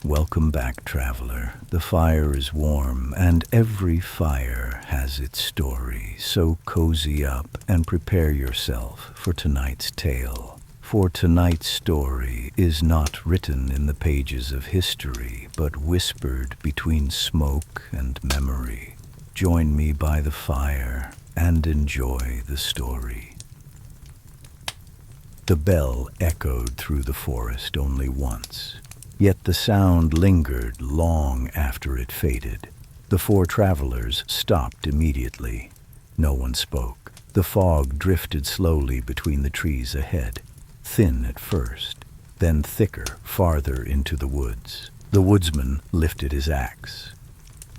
Welcome back, traveler. The fire is warm, and every fire has its story, so cozy up and prepare yourself for tonight's tale. For tonight's story is not written in the pages of history, but whispered between smoke and memory. Join me by the fire and enjoy the story. The bell echoed through the forest only once. Yet the sound lingered long after it faded. The four travelers stopped immediately. No one spoke. The fog drifted slowly between the trees ahead, thin at first, then thicker farther into the woods. The woodsman lifted his axe.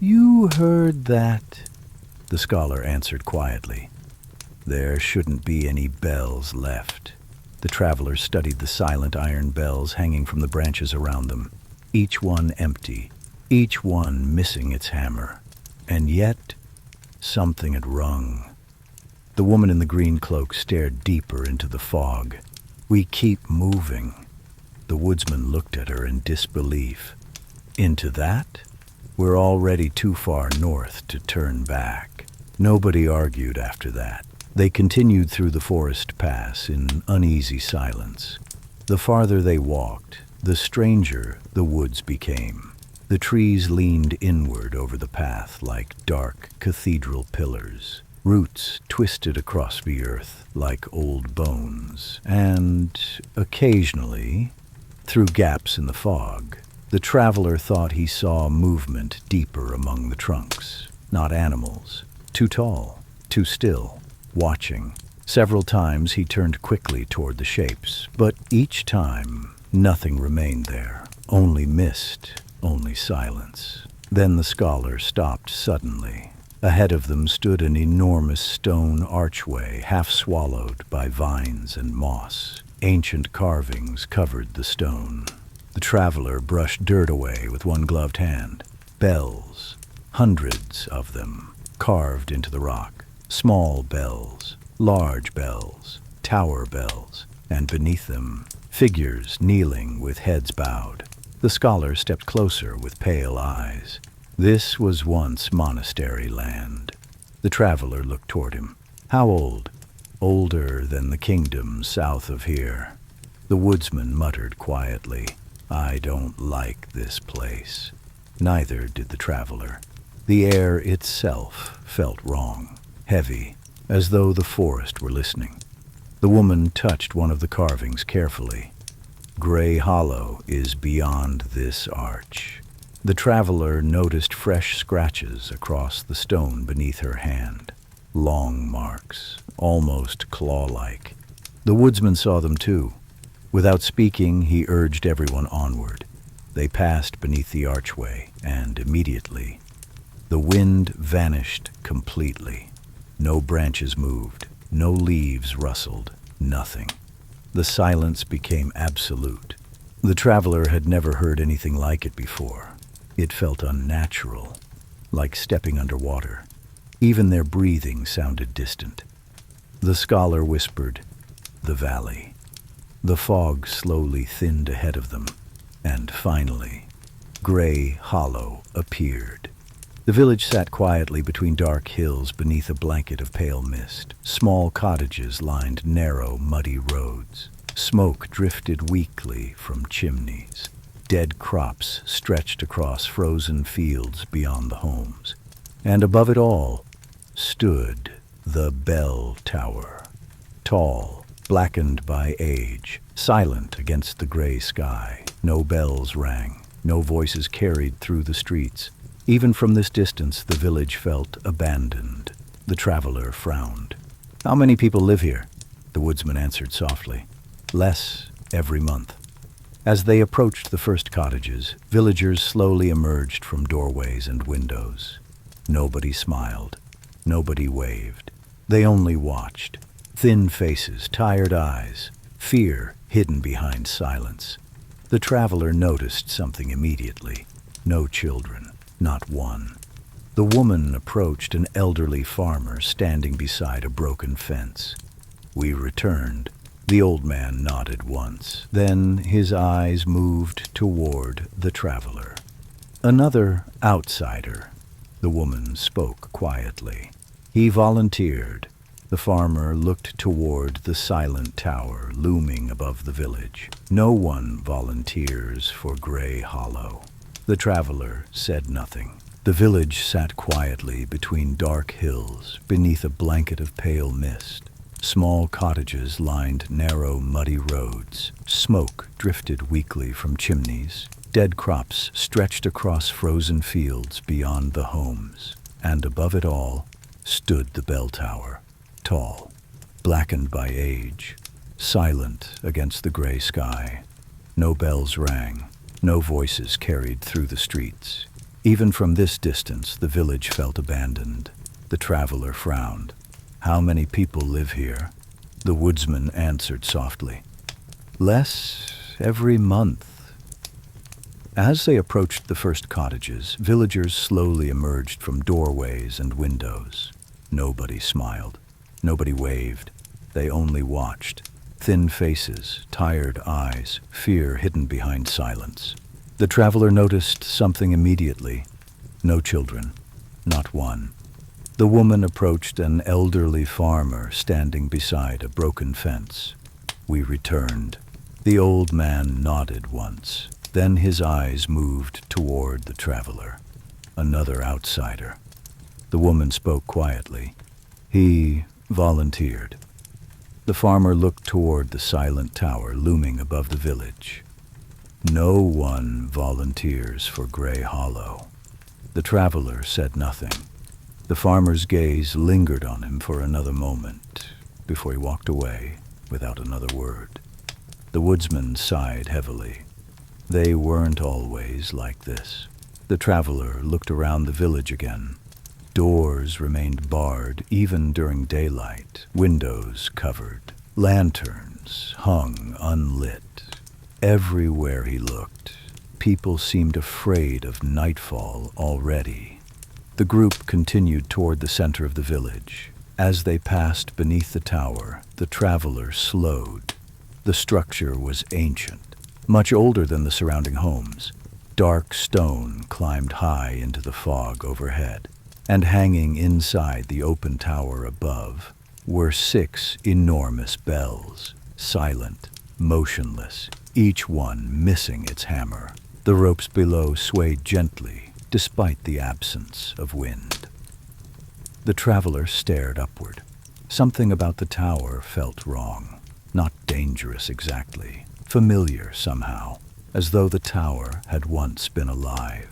"You heard that?" The scholar answered quietly. "There shouldn't be any bells left." The travelers studied the silent iron bells hanging from the branches around them, each one empty, each one missing its hammer. And yet, something had rung. The woman in the green cloak stared deeper into the fog. "We keep moving." The woodsman looked at her in disbelief. "Into that? We're already too far north to turn back." Nobody argued after that. They continued through the forest pass in uneasy silence. The farther they walked, the stranger the woods became. The trees leaned inward over the path like dark cathedral pillars. Roots twisted across the earth like old bones. And occasionally, through gaps in the fog, the traveler thought he saw movement deeper among the trunks. Not animals. Too tall. Too still. Watching. Several times he turned quickly toward the shapes, but each time nothing remained there. Only mist, only silence. Then the scholar stopped suddenly. Ahead of them stood an enormous stone archway, half swallowed by vines and moss. Ancient carvings covered the stone. The traveler brushed dirt away with one gloved hand. Bells, hundreds of them, carved into the rock. Small bells, large bells, tower bells, and beneath them, figures kneeling with heads bowed. The scholar stepped closer with pale eyes. This was once monastery land. The traveler looked toward him. "How old?" "Older than the kingdom south of here." The woodsman muttered quietly, "I don't like this place." Neither did the traveler. The air itself felt wrong. Heavy, as though the forest were listening. The woman touched one of the carvings carefully. "Gray Hollow is beyond this arch." The traveler noticed fresh scratches across the stone beneath her hand. Long marks, almost claw-like. The woodsman saw them too. Without speaking, he urged everyone onward. They passed beneath the archway, and immediately, the wind vanished completely. No branches moved, no leaves rustled, nothing. The silence became absolute. The traveler had never heard anything like it before. It felt unnatural, like stepping underwater. Even their breathing sounded distant. The scholar whispered, "The valley." The fog slowly thinned ahead of them, and finally, Gray Hollow appeared. The village sat quietly between dark hills beneath a blanket of pale mist. Small cottages lined narrow, muddy roads. Smoke drifted weakly from chimneys. Dead crops stretched across frozen fields beyond the homes. And above it all stood the bell tower. Tall, blackened by age, silent against the gray sky. No bells rang, no voices carried through the streets. Even from this distance, the village felt abandoned. The traveler frowned. "How many people live here?" The woodsman answered softly. "Less every month." As they approached the first cottages, villagers slowly emerged from doorways and windows. Nobody smiled. Nobody waved. They only watched. Thin faces, tired eyes, fear hidden behind silence. The traveler noticed something immediately. No children. Not one. The woman approached an elderly farmer standing beside a broken fence. "We returned," The old man nodded once. Then his eyes moved toward the traveler. "Another outsider," the woman spoke quietly. "He volunteered." The farmer looked toward the silent tower looming above the village. "No one volunteers for Gray Hollow." The traveler said nothing. The village sat quietly between dark hills, beneath a blanket of pale mist. Small cottages lined narrow, muddy roads. Smoke drifted weakly from chimneys. Dead crops stretched across frozen fields beyond the homes. And above it all stood the bell tower, tall, blackened by age, silent against the gray sky. No bells rang, no voices carried through the streets. Even from this distance, the village felt abandoned. The traveler frowned. "How many people live here?" The woodsman answered softly. "Less every month." As they approached the first cottages, villagers slowly emerged from doorways and windows. Nobody smiled. Nobody waved. They only watched. Thin faces, tired eyes, fear hidden behind silence. The traveler noticed something immediately. No children. Not one. The woman approached an elderly farmer standing beside a broken fence. "We returned." The old man nodded once. Then his eyes moved toward the traveler. "Another outsider." The woman spoke quietly. "He volunteered." The farmer looked toward the silent tower looming above the village. "No one volunteers for Gray Hollow." The traveler said nothing. The farmer's gaze lingered on him for another moment before he walked away without another word. The woodsman sighed heavily. They weren't always like this. The traveler looked around the village again. Doors remained barred even during daylight, windows covered, lanterns hung unlit. Everywhere he looked, people seemed afraid of nightfall already. The group continued toward the center of the village. As they passed beneath the tower, the traveler slowed. The structure was ancient, much older than the surrounding homes. Dark stone climbed high into the fog overhead, and hanging inside the open tower above were 6 enormous bells, silent, motionless, each one missing its hammer. The ropes below swayed gently, despite the absence of wind. The traveler stared upward. Something about the tower felt wrong. Not dangerous exactly, familiar somehow, as though the tower had once been alive.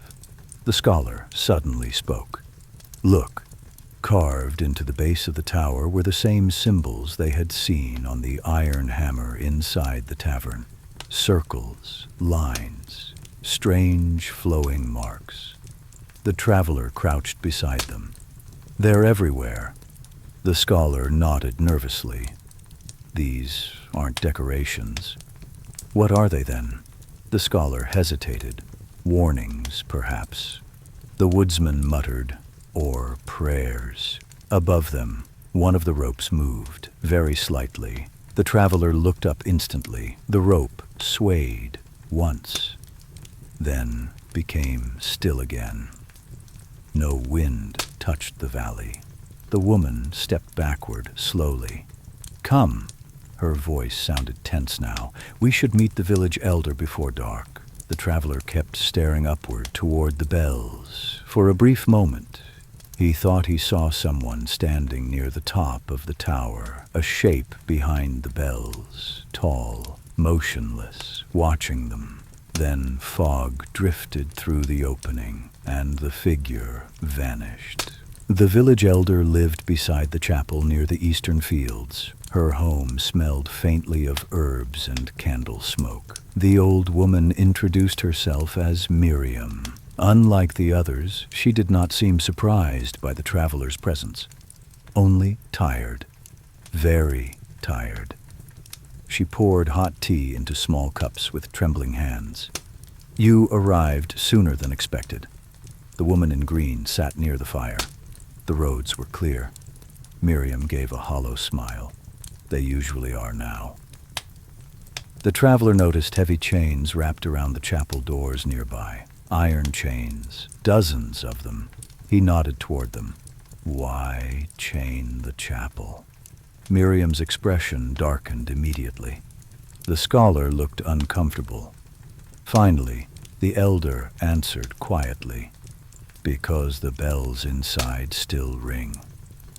The scholar suddenly spoke. "Look." Carved into the base of the tower were the same symbols they had seen on the iron hammer inside the tavern. Circles, lines, strange flowing marks. The traveler crouched beside them. "They're everywhere." The scholar nodded nervously. "These aren't decorations." "What are they then?" The scholar hesitated. "Warnings, perhaps." The woodsman muttered, "Or prayers." Above them, one of the ropes moved, very slightly. The traveler looked up instantly. The rope swayed once, then became still again. No wind touched the valley. The woman stepped backward slowly. "Come." Her voice sounded tense now. "We should meet the village elder before dark." The traveler kept staring upward toward the bells. For a brief moment, he thought he saw someone standing near the top of the tower, a shape behind the bells, tall, motionless, watching them. Then fog drifted through the opening, and the figure vanished. The village elder lived beside the chapel near the eastern fields. Her home smelled faintly of herbs and candle smoke. The old woman introduced herself as Miriam. Unlike the others, she did not seem surprised by the traveler's presence, only tired, very tired. She poured hot tea into small cups with trembling hands. "You arrived sooner than expected." The woman in green sat near the fire. The roads were clear. Miriam gave a hollow smile. "They usually are now." The traveler noticed heavy chains wrapped around the chapel doors nearby. Iron chains, dozens of them. He nodded toward them. Why chain the chapel? Miriam's expression darkened immediately. The scholar looked uncomfortable. Finally, the elder answered quietly, "Because the bells inside still ring."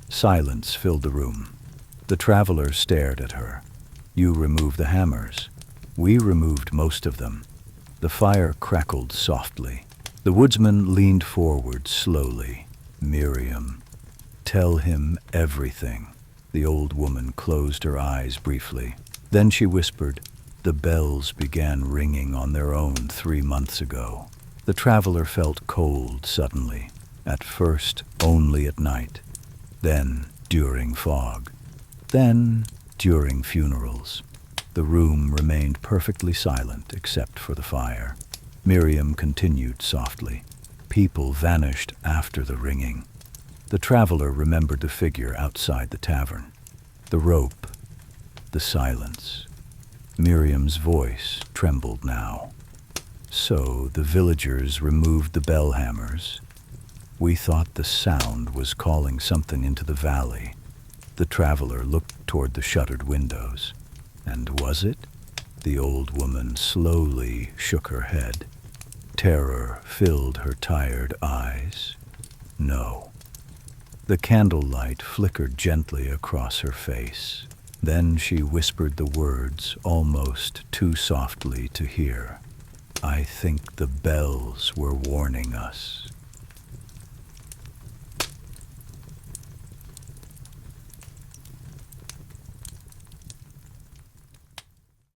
Silence filled the room. The traveler stared at her. "You removed the hammers. We removed most of them." The fire crackled softly. The woodsman leaned forward slowly. "Miriam, tell him everything." The old woman closed her eyes briefly. Then she whispered, "The bells began ringing on their own 3 months ago." The traveler felt cold suddenly. At first, only at night. Then, during fog. Then, during funerals. The room remained perfectly silent except for the fire. Miriam continued softly. People vanished after the ringing. The traveler remembered the figure outside the tavern. The rope. The silence. Miriam's voice trembled now. "So the villagers removed the bell hammers. We thought the sound was calling something into the valley." The traveler looked toward the shuttered windows. "And was it?" The old woman slowly shook her head. Terror filled her tired eyes. "No." The candlelight flickered gently across her face. Then she whispered the words almost too softly to hear. "I think the bells were warning us."